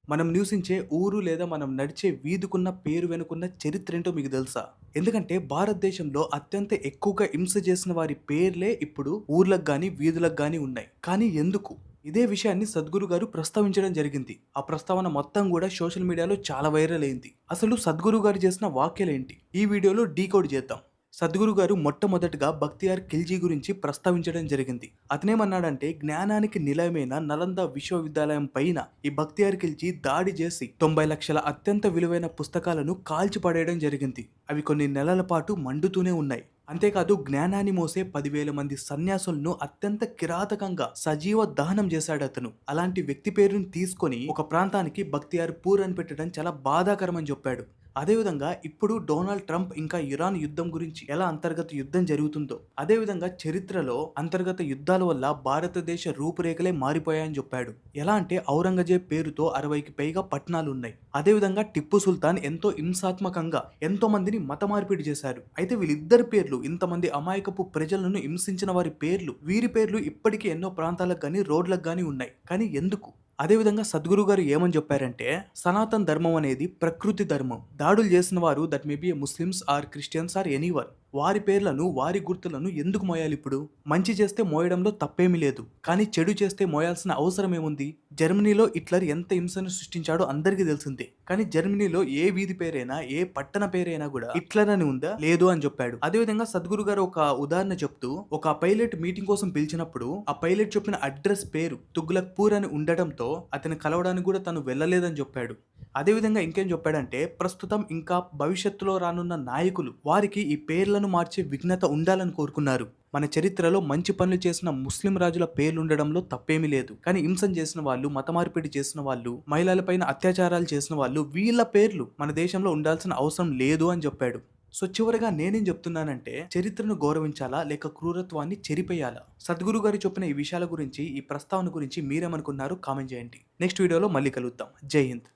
మనం నివసించే ఊరు లేదా మనం నడిచే వీధికున్న పేరు వెనుకున్న చరిత్ర ఏంటో మీకు తెలుసా? ఎందుకంటే భారతదేశంలో అత్యంత ఎక్కువగా హింస చేసిన వారి పేర్లే ఇప్పుడు ఊర్లకు గాని, వీధులకు గాని ఉన్నాయి. కానీ ఎందుకు? ఇదే విషయాన్ని సద్గురు గారు ప్రస్తావించడం జరిగింది. ఆ ప్రస్తావన మొత్తం కూడా సోషల్ మీడియాలో చాలా వైరల్ అయింది. అసలు సద్గురు గారు చేసిన వ్యాఖ్యలేంటి? ఈ వీడియోలో డీకోడ్ చేద్దాం. సద్గురు గారు మొట్టమొదటగా బక్తియార్ ఖిల్జీ గురించి ప్రస్తావించడం జరిగింది. అతనేమన్నాడంటే జ్ఞానానికి నిలయమైన నలంద విశ్వవిద్యాలయం పైన ఈ బక్తియార్ ఖిల్జీ దాడి చేసి 90 లక్షల అత్యంత విలువైన పుస్తకాలను కాల్చి పడేయడం జరిగింది. అవి కొన్ని నెలల పాటు మండుతూనే ఉన్నాయి. అంతేకాదు జ్ఞానాన్ని మోసే 10,000 మంది సన్యాసులను అత్యంత కిరాతకంగా సజీవ దహనం చేశాడు అతను. అలాంటి వ్యక్తి పేరును తీసుకొని ఒక ప్రాంతానికి బక్తియార్ పూర్ అని పెట్టడం చాలా బాధాకరమని చెప్పాడు. అదేవిధంగా ఇప్పుడు డొనాల్డ్ ట్రంప్ ఇంకా ఇరాన్ యుద్ధం గురించి ఎలా అంతర్గత యుద్ధం జరుగుతుందో, అదేవిధంగా చరిత్రలో అంతర్గత యుద్ధాల వల్ల భారతదేశ రూపురేఖలే మారిపోయాయని చెప్పాడు. ఎలా అంటే ఔరంగజేబ్ పేరుతో 60కి పైగా పట్టణాలు ఉన్నాయి. అదేవిధంగా టిప్పు సుల్తాన్ ఎంతో హింసాత్మకంగా ఎంతో మందిని మత మార్పిడి చేశారు. అయితే వీళ్ళిద్దరి పేర్లు, ఇంతమంది అమాయకపు ప్రజలను హింసించిన వారి పేర్లు, వీరి పేర్లు ఇప్పటికీ ఎన్నో ప్రాంతాలకు గానీ రోడ్లకు గానీ ఉన్నాయి. కానీ ఎందుకు? అదేవిధంగా సద్గురు గారు ఏమని చెప్పారంటే, సనాతన్ ధర్మం అనేది ప్రకృతి ధర్మం. దాడులు చేసిన వారు that may be Muslims or Christians or anyone, వారి పేర్లను వారి గుర్తులను ఎందుకు మోయాలి? ఇప్పుడు మంచి చేస్తే మోయడంలో తప్పేమీ లేదు, కానీ చెడు చేస్తే మోయాల్సిన అవసరం ఏముంది? జర్మనీలో హిట్లర్ ఎంత హింసను సృష్టించాడో అందరికీ తెలిసిందే. కానీ జర్మనీలో ఏ వీధి పేరైనా, ఏ పట్టణ పేరైనా కూడా హిట్లర్ అని ఉందా? లేదు అని చెప్పాడు. అదేవిధంగా సద్గురు గారు ఒక ఉదాహరణ చెప్తూ, ఒక పైలట్ మీటింగ్ కోసం పిలిచినప్పుడు ఆ పైలట్ చెప్పిన అడ్రస్ పేరు తుగ్లక్ పూర్ అని ఉండటంతో అతను కలవడానికి కూడా తను వెళ్ళలేదని చెప్పాడు. అదేవిధంగా ఇంకేం చెప్పాడంటే, ప్రస్తుతం ఇంకా భవిష్యత్తులో రానున్న నాయకులు వారికి ఈ పేర్లను మార్చే విఘ్నత ఉండాలని కోరుకున్నారు. మన చరిత్రలో మంచి పనులు చేసిన ముస్లిం రాజుల పేర్లు ఉండడంలో తప్పేమీ లేదు. కానీ హింస చేసిన వాళ్ళు, మత మార్పిడి చేసిన వాళ్ళు, మహిళలపైన అత్యాచారాలు చేసిన వాళ్ళు, వీళ్ళ పేర్లు మన దేశంలో ఉండాల్సిన అవసరం లేదు అని చెప్పాడు. సో చివరిగా నేనేం చెప్తున్నానంటే, చరిత్రను గౌరవించాలా లేక క్రూరత్వాన్ని చెరిపేయాలా? సద్గురు గారు చెప్పిన ఈ విషయాల గురించి, ఈ ప్రస్తావన గురించి మీరేమనుకున్నారు? కామెంట్ చేయండి. నెక్స్ట్ వీడియోలో మళ్ళీ కలుద్దాం. జై హింద్.